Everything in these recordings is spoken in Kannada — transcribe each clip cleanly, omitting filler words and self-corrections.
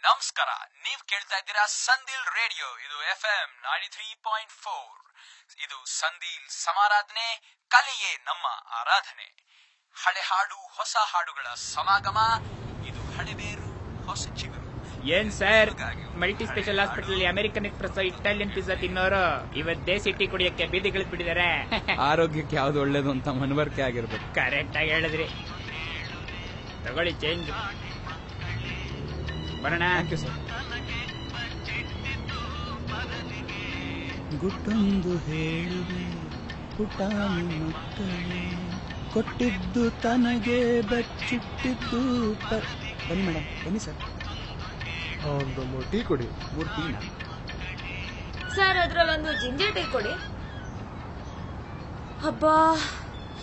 ನಮಸ್ಕಾರ, ನೀವ್ ಕೇಳ್ತಾ ಇದ್ದೀರಾ ಸಂದಿಲ್ ರೇಡಿಯೋ. ಇದು FM 93.4. ಇದು ಸಂದಿಲ್ ಸಮಾರಾಧನೆ, ಕಲೆಯೇ ನಮ್ಮ ಆರಾಧನೆ. ಹಳೆ ಹಾಡು ಹೊಸ ಹಾಡುಗಳ ಸಮಾಗಮ. ಇದು ಹಳೆಬೇರು ಹೊಸ ಚಿಗುರು. ಏನ್ sir, multi special hospital American express Italian pizza ತಿನ್ನೋರು ಇವತ್ ದೇಸಿ ಟೀ ಕುಡಿಯಕ್ಕೆ ಬೀದಿಗಳು ಬಿಟ್ಟಿದ್ದಾರೆ. ಆರೋಗ್ಯಕ್ಕೆ ಯಾವ್ದು ಒಳ್ಳೇದು ಅಂತ ಮನವರಿಕೆ ಆಗಿರ್ಬೇಕು. ಕರೆಕ್ಟ್ ಆಗಿ ಹೇಳಿದ್ರಿ. ತಗೊಳ್ಳಿ ಚೇಂಜ್. ಬರೋಣ. ಸರ್. ಗುಟ್ಟೊಂದು ಹೇಳುವೆ ಪುಟಾಣಿ ಮಕ್ಕಳೇ, ಕೊಟ್ಟಿದ್ದು ತನಗೆ ಬಚ್ಚಿಟ್ಟಿದ್ದು ಬನ್ನಿ ಮೇಡಮ್, ಬನ್ನಿ ಸರ್. ಒಂದು 3 ಟೀ ಕೊಡಿ. 3 ಟೀನಾ ಸರ್? ಅದ್ರಲ್ಲೊಂದು ಜಿಂಜರ್ ಟೀ ಕೊಡಿ. ಹಬ್ಬಾ,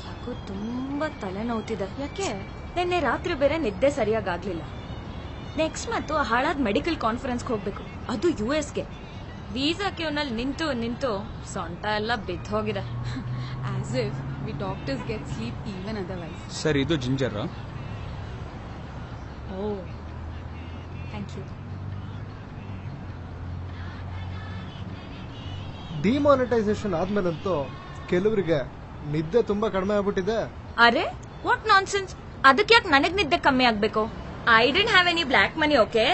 ಯಾಕೋ ತುಂಬಾ ತಲೆ ನೋವ್ತಿದೆ. ಯಾಕೆ? ನಿನ್ನೆ ರಾತ್ರಿ ಬೇರೆ ನಿದ್ದೆ ಸರಿಯಾಗ್ಲಿಲ್ಲ. ನೆಕ್ಸ್ಟ್ ಮತ್ತು ಹಾಳಾದ ಮೆಡಿಕಲ್ ಕಾನ್ಫರೆನ್ಸ್ಗೆ ಹೋಗ್ಬೇಕು, ಅದು US ಗೆ. ವೀಸಾ ಕ್ಯೂನಲ್ಲಿ ನಿಂತು ನಿಂತು ಸೊಂಟ ಎಲ್ಲ ಬಿದ್ದು ಹೋಗಿದೆ. As if we doctors get sleep even otherwise. Sir, ಇದು ginger. Oh, thank you. Demonetisation ಆದ್ಮೇಲಂತೂ ಕೆಲವರಿಗೆ ನಿದ್ದೆ ತುಂಬಾ ಕಡಿಮೆ ಆಗ್ಬಿಟ್ಟಿದೆ. ಅರೆ, ವಾಟ್ ನಾನ್ಸೆನ್ಸ್. ಅದಕ್ಕೆ ಯಾಕೆ ನನಗ್ ನಿದ್ದೆ ಕಮ್ಮಿ ಆಗ್ಬೇಕು? I did have any block money. Okay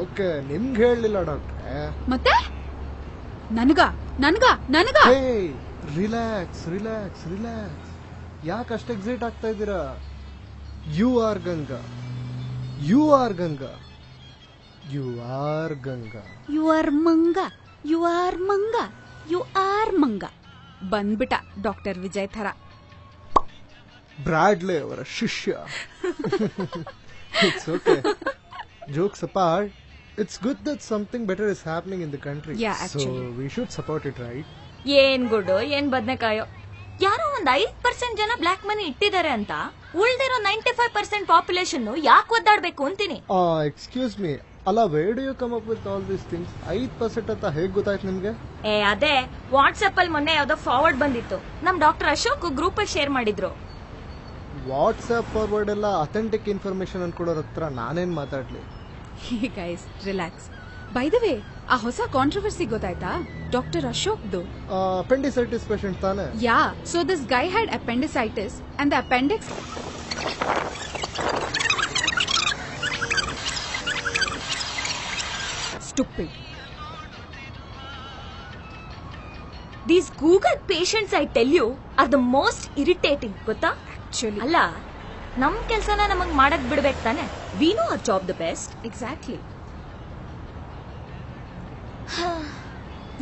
okay, ನಿಮ್ಗೆ ಹೇಳಲಿಲ್ಲ ಡಾಕ್ಟ್ರೆ. ಮತ್ತೆ ನನಗ ರಿಲ್ಯಾಕ್ಸ್ ರಿಲ್ಯಾಕ್ಸ್ ರಿಲ್ಯಾಕ್ಸ್. ಯಾಕೆ ಅಷ್ಟು ಎಕ್ಸೈಟ್ ಆಗ್ತಾ ಇದ್ದೀರಾ? You are Ganga, you are Ganga, you are Ganga. You are ಮಂಗ, ಯು ಆರ್ ಮಂಗ, ಯು ಆರ್ ಮಂಗ. ಬಂದ್ಬಿಟ ಡಾಕ್ಟರ್ ವಿಜಯ್ ಥರ. ಬ್ರಾಡ್ಲೆ ಅವರ ಶಿಷ್ಯ. It's okay. Jokes apart, it's good that something better is happening in the country. Yeah, actually. So we should support it, right? ಏನ್ ಗುಡ್ಡು, ಏನ್ ಬದ್ನೆಕಾಯೋ. ಯಾರೋ ಒಂದ್ 5% ಜನ ಬ್ಲಾಕ್ ಮನಿ ಇಟ್ಟಿದ್ದಾರೆ ಅಂತ ಉಳ್ದಿರೋ 95% ಪಾಪ್ಯುಲೇಷನ್ ಯಾಕೆ ಒದ್ದಾಡ್ಬೇಕು ಅಂತೀನಿ. Excuse me. ಅಲ್ಲ, where do you come up with all these things? 5% ಅಂತ ಹೇಗ್ ಗೊತ್ತಾಯ್ತು ನಿಮ್ಗೆ? ಅದೇ ವಾಟ್ಸ್ಆಪ್ ಅಲ್ಲಿ ಮೊನ್ನೆ ಯಾವ್ದೋ ಫಾರ್ವರ್ಡ್ ಬಂದಿತ್ತು. ನಮ್ ಡಾಕ್ಟರ್ ಅಶೋಕ್ ಗ್ರೂಪ್ ಅಲ್ಲಿ ಶೇರ್ ಮಾಡಿದ್ರು. ವಾಟ್ಸ್ಆಪ್ ಫಾರ್ವರ್ಡ್ ಎಲ್ಲ ಅಥೆಂಟಿಕ್ ಇನ್ಫಾರ್ಮೇಶನ್ ಅನ್ಕೊಡೋರ್ ಹತ್ರ ನಾನೇನ್ ಮಾತಾಡ್ಲಿ? Hey guys, relax. By the way, ಆ ಹೊಸ ಕಾಂಟ್ರವರ್ಸಿ ಗೊತ್ತಾಯ್ತಾ? ಡಾಕ್ಟರ್ ಅಶೋಕ್ದು. ಅಪೆಂಡಿಸೈಟಿಸ್ ಪೇಷಂಟ್ ತಾನೆ? Ya, so this guy had appendicitis and the appendix stupid. These Google patients, I tell you, are the most irritating. ಗೊತ್ತಾ? Actually, ಅಲ್ಲ, ನಮ್ ಕೆಲ್ಸನ ನಮಗ್ ಮಾಡಕ್ ಬಿಡ್ಬೇಕು ತಾನೆ. We know our job the best. exactly.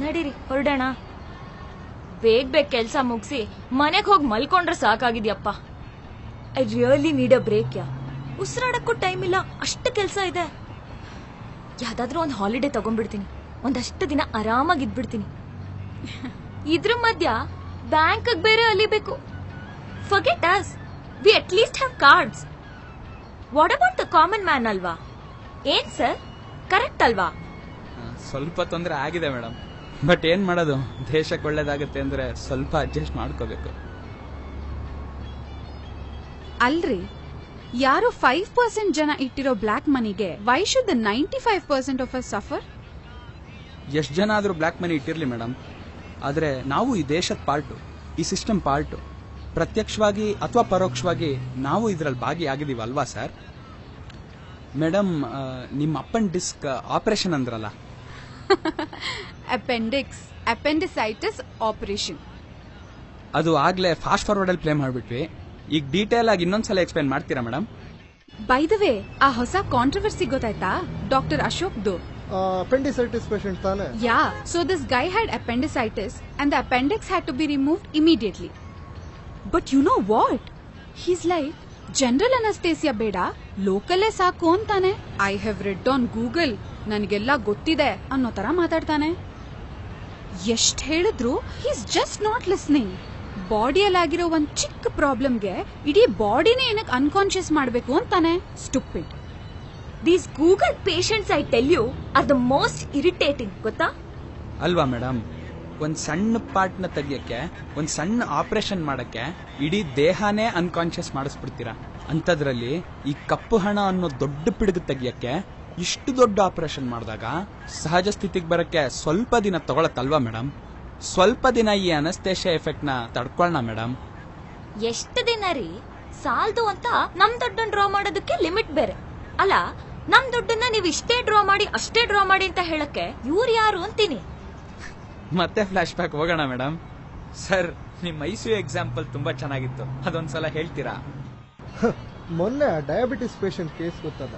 ನಡೀರಿ, ಹೊರಡೋಣ. ಬೇಗ ಕೆಲ್ಸ ಮುಗಿಸಿ ಮನೆಗ್ ಹೋಗಿ ಮಲ್ಕೊಂಡ್ರೆ ಸಾಕಾಗಿದ್ಯಪ್ಪ. I really need a break. ಉಸಿರಾಡಕ್ಕೂ ಟೈಮ್ ಇಲ್ಲ, ಅಷ್ಟು ಕೆಲ್ಸ ಇದೆ. ಯಾವ್ದಾದ್ರೂ ಒಂದು ಹಾಲಿಡೇ ತಗೊಂಡ್ಬಿಡ್ತೀನಿ, ಒಂದಷ್ಟು ದಿನ ಆರಾಮಾಗಿದ್ಬಿಡ್ತೀನಿ. ಇದ್ರ ಮಧ್ಯ ಬ್ಯಾಂಕ್ ಬೇರೆ ಅಲಿಬೇಕು. Forget us, we at least have cards. What about the common man ಅಲ್ವಾ? ಏನ್ ಸರ್, ಕರೆಕ್ಟ್ ಅಲ್ವಾ? ಸ್ವಲ್ಪ ತೊಂದರೆ ಆಗಿದೆ ಮೇಡಮ್, ಬಟ್ ಏನ್ ಮಾಡೋದು, ದೇಶಕ್ಕೆ ಒಳ್ಳೇದಾಗುತ್ತೆ ಅಂದ್ರೆ ಸ್ವಲ್ಪ ಅಡ್ಜಸ್ಟ್ ಮಾಡ್ಕೋಬೇಕು. ಅಲ್ರಿ, ಯಾರು 5% ಜನ ಇಟ್ಟಿರೋ ಬ್ಲಾಕ್ ಮನಿಗೆ why should the 95% of us suffer? ಎಷ್ಟು ಜನ ಆದ್ರೂ ಬ್ಲಾಕ್ ಮನಿ ಇಟ್ಟಿರ್ಲಿ ಮೇಡಮ್, ಆದ್ರೆ ನಾವು ಈ ದೇಶದ ಪಾರ್ಟು, ಈ ಸಿಸ್ಟಮ್ ಪಾರ್ಟು. ಪ್ರತ್ಯಕ್ಷವಾಗಿ ಅಥವಾ ಪರೋಕ್ಷವಾಗಿ ನಾವು ಇದ್ರಲ್ಲಿ ಭಾಗಿಯಾಗಿದ್ದೀವಿ ಅಲ್ವಾ ಸರ್? ಮೇಡಮ್, ನಿಮ್ಮ ಅಪೆಂಡಿಸ್ಕ್ ಆಪರೇಷನ್ ಅಂದ್ರಲ್ಲ, ಅಪೆಂಡಿಸೈಟಿಸ್ ಆಪರೇಷನ್, ಅದು ಆಗ್ಲೇ ಫಾಸ್ಟ್ ಫಾರ್ವರ್ಡ್ ಅಲ್ಲಿ ಪ್ಲೇ ಮಾಡ್ಬಿಟ್ವಿ. ಈಗ ಡೀಟೇಲ್ ಆಗಿ ಇನ್ನೊಂದ್ಸಲ ಎಕ್ಸ್ಪ್ಲೈನ್ ಮಾಡ್ತೀರಾ ಮೇಡಮ್? ಬೈ ದ ವೇ, ಆ ಹೊಸ ಕಾಂಟ್ರವರ್ಸಿ ಗೊತ್ತಾಯ್ತಾ? ಡಾಕ್ಟರ್ ಅಶೋಕ್ದು. ಅಪೆಂಡಿಸೈಟಿಸ್ ಪೇಷಂಟ್ ತಾನೆ? Ya, so this guy had appendicitis and the appendix had to be removed immediately. But you know what, he's like general anaesthesia ಬೇಡ, ಲೋಕಲ್ಲೇ ಸಾಕು ಅಂತಾನೆ. I have read on Google, ನನಗೆಲ್ಲ ಗೊತ್ತಿದೆ ಅನ್ನೋ ತರ ಮಾತಾಡ್ತಾನೆ. ಎಷ್ಟ್ ಹೇಳಿದ್ರು ಹೀಸ್ ಜಸ್ಟ್ ನಾಟ್ ಲಿಸ್ನಿಂಗ್. ಬಾಡಿಯಲ್ಲಾಗಿರೋ ಒಂದ್ ಚಿಕ್ಕ ಪ್ರಾಬ್ಲಮ್ಗೆ ಇಡೀ ಬಾಡಿನೇ ಏನಕ್ಕೆ ಅನ್ಕಾನ್ಶಿಯಸ್ ಮಾಡ್ಬೇಕು ಅಂತಾನೆ. Stupid. These Google patients, I tell you, are the most irritating. ಗೊತ್ತಾ? ಅಲ್ವಾ ಮೇಡಮ್? ಒಂದ್ ಸಣ್ಣ ಪಾರ್ಟ್ ನ ತೆಗಿಯಕ್ಕೆ, ಒಂದ್ ಸಣ್ಣ ಆಪರೇಷನ್ ಮಾಡಕ್ಕೆ ಇಡೀ ದೇಹನೇ ಅನ್ಕಾನ್ಶಿಯಸ್ ಮಾಡಿಸ್ಬಿಡ್ತೀರಾ. ಅಂತದ್ರಲ್ಲಿ ಈ ಕಪ್ಪು ಹಣ ಅನ್ನೋ ದೊಡ್ಡ ಪಿಡುಗು ತೆಗಿಯಕ್ಕೆ ಇಷ್ಟು ದೊಡ್ಡ ಆಪರೇಷನ್ ಮಾಡಿದಾಗ ಸಹಜ ಸ್ಥಿತಿಗೆ ಬರಕ್ಕೆ ಸ್ವಲ್ಪ ದಿನ ತಗೊಳತ್ತಲ್ವಾ ಮೇಡಮ್? ಸ್ವಲ್ಪ ದಿನ ಈ ಅನಸ್ತೇಷಿಯಾ ಎಫೆಕ್ಟ್ ನ ತಡ್ಕೊಳ್ಳೋಣ ಮೇಡಮ್. ಎಷ್ಟು ದಿನ ರೀ? ಸಾಲ್ದು ಅಂತ ನಮ್ ದುಡ್ಡನ್ನ ಡ್ರಾ ಮಾಡೋದಕ್ಕೆ ಲಿಮಿಟ್ ಬೇರೆ ಅಲ್ಲ. ನಮ್ ದುಡ್ಡನ್ನ ನೀವು ಇಷ್ಟೇ ಡ್ರಾ ಮಾಡಿ ಅಷ್ಟೇ ಡ್ರಾ ಮಾಡಿ ಅಂತ ಹೇಳಕ್ಕೆ ಇವ್ರು ಯಾರು ಅಂತೀನಿ. ಮತ್ತೆ ಫ್ಲಾಶ್ ಬ್ಯಾಕ್ ಹೋಗೋಣ ಮೇಡಮ್. ಸರ್, ನಿಮ್ ಐಸಿಯು ಎಕ್ಸಾಂಪಲ್ ತುಂಬಾ ಚೆನ್ನಾಗಿತ್ತು, ಅದೊಂದ್ಸಲ ಹೇಳ್ತೀರಾ? ಮೊನ್ನೆ ಡಯಾಬಿಟಿಸ್ ಪೇಷಂಟ್ ಕೇಸ್ ಗೊತ್ತದ?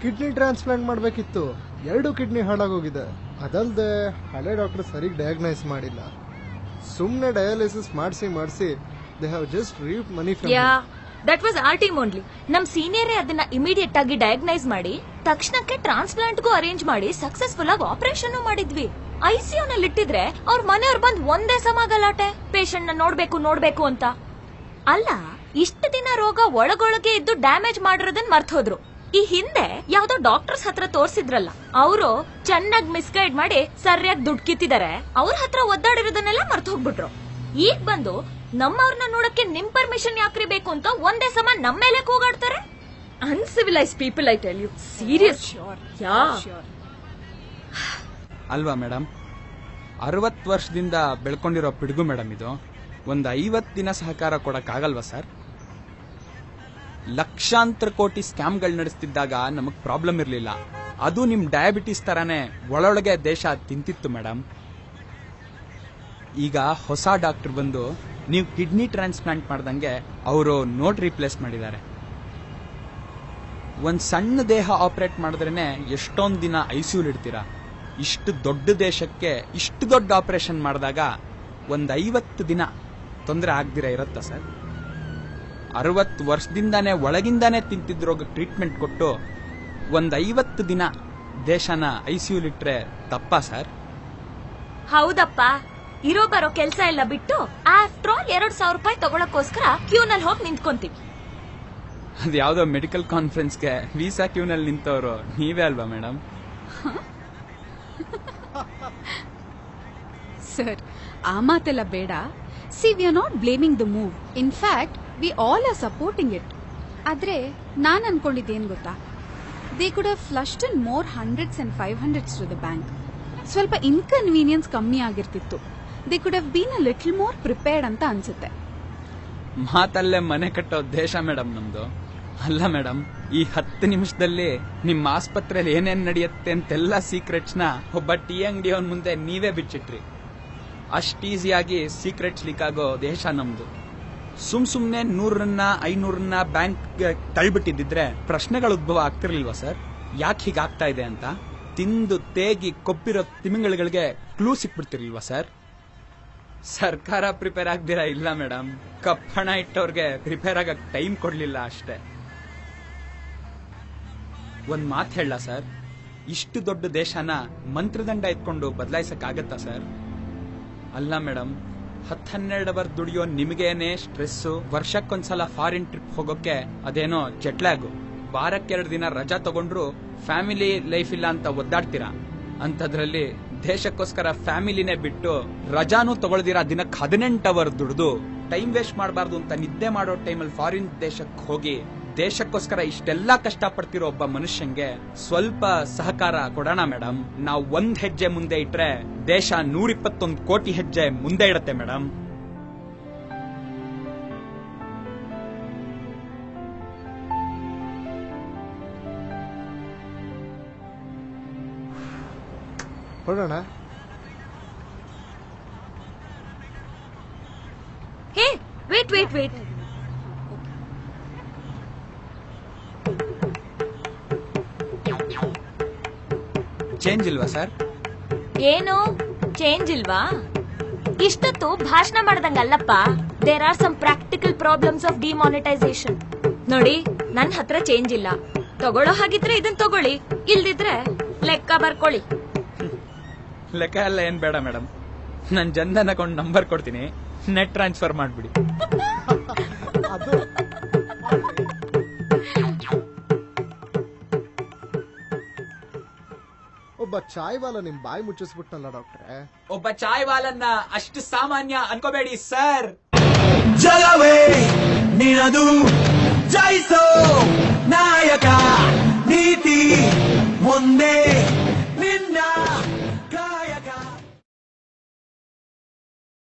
ಕಿಡ್ನಿ ಟ್ರಾನ್ಸ್ಪ್ಲಾಂಟ್ ಮಾಡಬೇಕಿತ್ತು, 2 ಕಿಡ್ನಿ ಹಾಳಾಗೋಗಿದೆ. ಅದಲ್ಲದೆ ಹಳೆ ಡಾಕ್ಟರ್ ಸರಿಗ್ ಡಯಾಗ್ನೈಸ್ ಮಾಡಿಲ್ಲ. ಸುಮ್ನೆ ಡಯಾಲಿಸಿಸ್ ಮಾಡಿಸಿ they have just received money from. Ya, that was our team only. ನಮ್ ಸೀನಿಯರೇ ಅದನ್ನ ಇಮಿಡಿಯೇಟ್ ಆಗಿ ಡಯಾಗ್ನೈಸ್ ಮಾಡಿ ತಕ್ಷಣಕ್ಕೆ ಟ್ರಾನ್ಸ್ಪ್ಲಾಂಟ್ಗೂ ಅರೇಂಜ್ ಮಾಡಿ ಸಕ್ಸಸ್ಫುಲ್ ಆಗಿ ಆಪರೇಷನ್ ಮಾಡಿದ್ವಿ. ಐಸಿಯು ನಲ್ಲಿ ಇಟ್ಟಿದ್ರೆ ಅವ್ರ ಮನೆಯವ್ರು ಬಂದ್ ಒಂದೇ ಸಮ ಗಲಾಟೆ, ಪೇಷಂಟ್ ನ ನೋಡ್ಬೇಕು ಅಂತ. ಅಲ್ಲ, ಇಷ್ಟು ದಿನ ರೋಗ ಒಳಗೊಳಗೆ ಇದ್ದು ಡ್ಯಾಮೇಜ್ ಮಾಡಿರೋದನ್ನ ಮರ್ತೋದ್ರು. ಈ ಹಿಂದೆ ಯಾವ್ದೋ ಡಾಕ್ಟರ್ಸ್ ಹತ್ರ ತೋರ್ಸಿದ್ರಲ್ಲ, ಅವರು ಚೆನ್ನಾಗಿ ಮಿಸ್ಗೈಡ್ ಮಾಡಿ ಸರಿಯಾಗಿ ದುಡ್ಡು ಕಿತ್ತಿದ್ದಾರೆ. ಅವ್ರ ಹತ್ರ ಒದ್ದಾಡಿರೋದನ್ನೆಲ್ಲ ಮರ್ತ ಹೋಗ್ಬಿಟ್ರು. ಈಗ ಬಂದು ನಮ್ಮವ್ರನ್ನ ನೋಡಕ್ಕೆ ನಿಮ್ ಪರ್ಮಿಷನ್ ಯಾಕ್ರಿ ಬೇಕು ಅಂತ ಒಂದೇ ಸಮ ನಮ್ಮ ಮೇಲೆ ಕೂಗಾಡ್ತಾರೆ. Uncivilised people, I tell you. Serious. Ya, ಅಲ್ವಾ ಮೇಡಮ್? 60 ವರ್ಷದಿಂದ ಬೆಳ್ಕೊಂಡಿರೋ ಪಿಡುಗು ಮೇಡಮ್ ಇದು. ಒಂದು 50 ದಿನ ಸಹಕಾರ ಕೊಡಕ್ಕಾಗಲ್ವಾ ಸರ್? ಲಕ್ಷಾಂತರ ಕೋಟಿ ಸ್ಕ್ಯಾಮ್ಗಳು ನಡೆಸ್ತಿದ್ದಾಗ ನಮಗ್ ಪ್ರಾಬ್ಲಮ್ ಇರಲಿಲ್ಲ. ಅದು ನಿಮ್ ಡಯಾಬಿಟಿಸ್ ತರಾನೇ ಒಳೊಳಗೆ ದೇಶ ತಿಂತಿತ್ತು ಮೇಡಮ್. ಈಗ ಹೊಸ ಡಾಕ್ಟರ್ ಬಂದು ನೀವು ಕಿಡ್ನಿ ಟ್ರಾನ್ಸ್ಪ್ಲಾಂಟ್ ಮಾಡ್ದಂಗೆ ಅವರು ನೋಟ್ ರೀಪ್ಲೇಸ್ ಮಾಡಿದ್ದಾರೆ. ಒಂದ್ ಸಣ್ಣ ದೇಹ ಆಪರೇಟ್ ಮಾಡಿದ್ರೇನೆ ಎಷ್ಟೊಂದ್ ದಿನ ಐಸಿಯುಲ್ ಇಡ್ತೀರಾ. ಇಷ್ಟು ದೊಡ್ಡ ದೇಶಕ್ಕೆ ಇಷ್ಟು ದೊಡ್ಡ ಆಪರೇಷನ್ ಮಾಡಿದಾಗ ಒಂದ್ 50 ದಿನ ತೊಂದರೆ ಆಗ್ದಿರ ಇರತ್ತಾ ಸರ್? 60 ವರ್ಷದಿಂದಾನೇ ಒಳಗಿಂದಾನೇ ತಿಂತಿದ್ ರೋಗ ಟ್ರೀಟ್ಮೆಂಟ್ ಕೊಟ್ಟು ಒಂದ್ 50 ದಿನ ದೇಶನ ಐಸಿಯುಲ್ ಇಟ್ರೆ ತಪ್ಪಾ ಸರ್? ಹೌದಪ್ಪ. ಇರೋ ಬರೋ ಕೆಲ್ಸ ಎಲ್ಲ ಬಿಟ್ಟು ಆಫ್ಟರ್ ಆಲ್ 2,000 ರೂಪಾಯಿ ತಗೊಳಕ್ಕೋಸ್ಕರ ಕ್ಯೂನಲ್ಲಿ ಹೋಗಿ ನಿಂತ್ಕೊಂತೀವಿ. ಅದು ಯಾವ್ದೋ ಮೆಡಿಕಲ್ ಕಾನ್ಫರೆನ್ಸ್ಗೆ ವೀಸಾ ಕ್ಯೂನಲ್ಲಿ ನಿಂತವ್ರು ನೀವೇ ಅಲ್ವಾ ಮೇಡಮ್? ಸರ್, ಆ ಮಾತೆಲ್ಲ ಬೇಡ. See, we are not blaming the move. In fact we all are supporting it. ಆದ್ರೆ ನಾನ್ ಅನ್ಕೊಂಡಿದ್ದೇನ್ ಗೊತ್ತಾ, they could have flushed in more 100s and 500s to the bank. ಸ್ವಲ್ಪ ಇನ್ಕನ್ವೀನಿಯನ್ಸ್ ಕಮ್ಮಿ ಆಗಿರ್ತಿತ್ತು. They could have been a little more prepared ಅಂತ ಅನ್ಸುತ್ತೆ. ಮಾತಲ್ಲೇ ಮನೆ ಕಟ್ಟೋ ದೇಶ ಮೇಡಮ್ ನಮ್ದು. ಅಲ್ಲ ಮೇಡಮ್, ಈ 10 ನಿಮಿಷದಲ್ಲಿ ನಿಮ್ಮ ಆಸ್ಪತ್ರೆಯಲ್ಲಿ ಏನೇನ್ ನಡೆಯುತ್ತೆ ಅಂತೆಲ್ಲ ಸೀಕ್ರೆಟ್ಸ್ ನ ಒಬ್ಬ ಟೀ ಅಂಗಡಿಯವನ್ ಮುಂದೆ ನೀವೇ ಬಿಚ್ಚಿಟ್ರಿ. ಅಷ್ಟ್ ಈಸಿಯಾಗಿ ಸೀಕ್ರೆಟ್ಸ್ ಲೀಕ್ ಆಗೋ ದೇಶ ನಮ್ದು. ಸುಮ್ನೆ 100ರನ್ನ 500ರನ್ನ ಬ್ಯಾಂಕ್ ತಳ್ಬಿಟ್ಟಿದ್ರೆ ಪ್ರಶ್ನೆಗಳು ಉದ್ಭವ ಆಗ್ತಿರ್ಲಿಲ್ವಾ ಸರ್? ಯಾಕೆ ಹೀಗಾಗ್ತಾ ಇದೆ ಅಂತ ತಿಂದು ತೇಗಿ ಕೊಬ್ಬಿರೋ ತಿಮಿಂಗಳಿಗೆ ಕ್ಲೂ ಸಿಕ್ಬಿಡ್ತಿರ್ಲಿಲ್ವಾ ಸರ್? ಸರ್ಕಾರ ಪ್ರಿಪೇರ್ ಆಗ್ದಿರಾ ಇಲ್ಲ ಮೇಡಮ್, ಕಪ್ಪಣ ಇಟ್ಟವ್ರಿಗೆ ಪ್ರಿಪೇರ್ ಆಗಕ್ ಟೈಮ್ ಕೊಡ್ಲಿಲ್ಲ ಅಷ್ಟೇ. ಒಂದ್ ಮಾತು ಹೇಳ ಸರ್, ಇಷ್ಟು ದೊಡ್ಡ ದೇಶನ ಮಂತ್ರದಂಡ ಎತ್ಕೊಂಡು ಬದಲಾಯಿಸಕ್ ಆಗತ್ತಾ ಸರ್? ಅಲ್ಲ ಮೇಡಮ್, 10-12 ಅವರ್ ದುಡಿಯೋ ನಿಮಗೇನೆ ಸ್ಟ್ರೆಸ್ಸು. ವರ್ಷಕ್ಕೊಂದ್ಸಲ ಫಾರಿನ್ ಟ್ರಿಪ್ ಹೋಗೋಕೆ ಅದೇನೋ ಜೆಟ್ಲ್ಯಾಗು. ವಾರಕ್ಕೆ 2 ದಿನ ರಜಾ ತಗೊಂಡ್ರು ಫ್ಯಾಮಿಲಿ ಲೈಫ್ ಇಲ್ಲ ಅಂತ ಒದ್ದಾಡ್ತೀರಾ. ಅಂತದ್ರಲ್ಲಿ ದೇಶಕ್ಕೋಸ್ಕರ ಫ್ಯಾಮಿಲಿನೇ ಬಿಟ್ಟು ರಜಾನು ತಗೊಳ್ದಿರಾ ದಿನಕ್ಕೆ 18 ಅವರ್ ದುಡ್ದು ಟೈಮ್ ವೇಸ್ಟ್ ಮಾಡಬಾರ್ದು ಅಂತ ನಿದ್ದೆ ಮಾಡೋ ಟೈಮಲ್ಲಿ ಫಾರಿನ್ ದೇಶಕ್ಕೆ ಹೋಗಿ ದೇಶಕ್ಕೋಸ್ಕರ ಇಷ್ಟೆಲ್ಲ ಕಷ್ಟಪಡ್ತಿರೋ ಒಬ್ಬ ಮನುಷ್ಯಂಗೆ ಸ್ವಲ್ಪ ಸಹಕಾರ ಕೊಡೋಣ ಮೇಡಮ್. ನಾವು 1 ಹೆಜ್ಜೆ ಮುಂದೆ ಇಟ್ರೆ ದೇಶ 121 ಕೋಟಿ ಹೆಜ್ಜೆ ಮುಂದೆ ಇಡತ್ತೆ ಮೇಡಮ್. ಹೊರಡೋಣ. Hey, wait. ಚೇಂಜ್ ಇಲ್ವಾ ಸರ್? ಏನು ಚೇಂಜ್ ಇಲ್ವಾ? ಇಷ್ಟೊತ್ತು ಭಾಷಣ ಮಾಡ್ದಂಗಲ್ಲಪ್ಪ. There are some practical problems of demonetisation. ನೋಡಿ, ನನ್ ಹತ್ರ ಚೇಂಜ್ ಇಲ್ಲ. ತಗೊಳ್ಳೋ ಹಾಗಿದ್ರೆ ಇದನ್ ತಗೊಳ್ಳಿ, ಇಲ್ದಿದ್ರೆ ಲೆಕ್ಕ ಬರ್ಕೊಳ್ಳಿ. ಲೆಕ್ಕ ಎಲ್ಲ ಏನ್ ಬೇಡ ಮೇಡಮ್, ನನ್ ಜನ್ಧನ್ ಅಕೌಂಟ್ ನಂಬರ್ ಕೊಡ್ತೀನಿ, ನೆಟ್ ಟ್ರಾನ್ಸ್ಫರ್ ಮಾಡ್ಬಿಡಿ. ಒಬ್ಬ ಚಾಯ್ ವಾಲ ನಿಮ್ ಬಾಯಿ ಮುಚ್ಚಿಸ್ಬಿಟ್ನಲ್ಲ ಡಾಕ್ಟ್ರೆ. ಒಬ್ಬ ಚಾಯ್ ವಾಲನ್ನ ಅಷ್ಟು ಸಾಮಾನ್ಯ ಅನ್ಕೋಬೇಡಿ ಸರ್. ಜಲವೇ ನಿನದು ಜಯಿಸೋ ನಾಯಕ ನೀತಿ ಒಂದೇ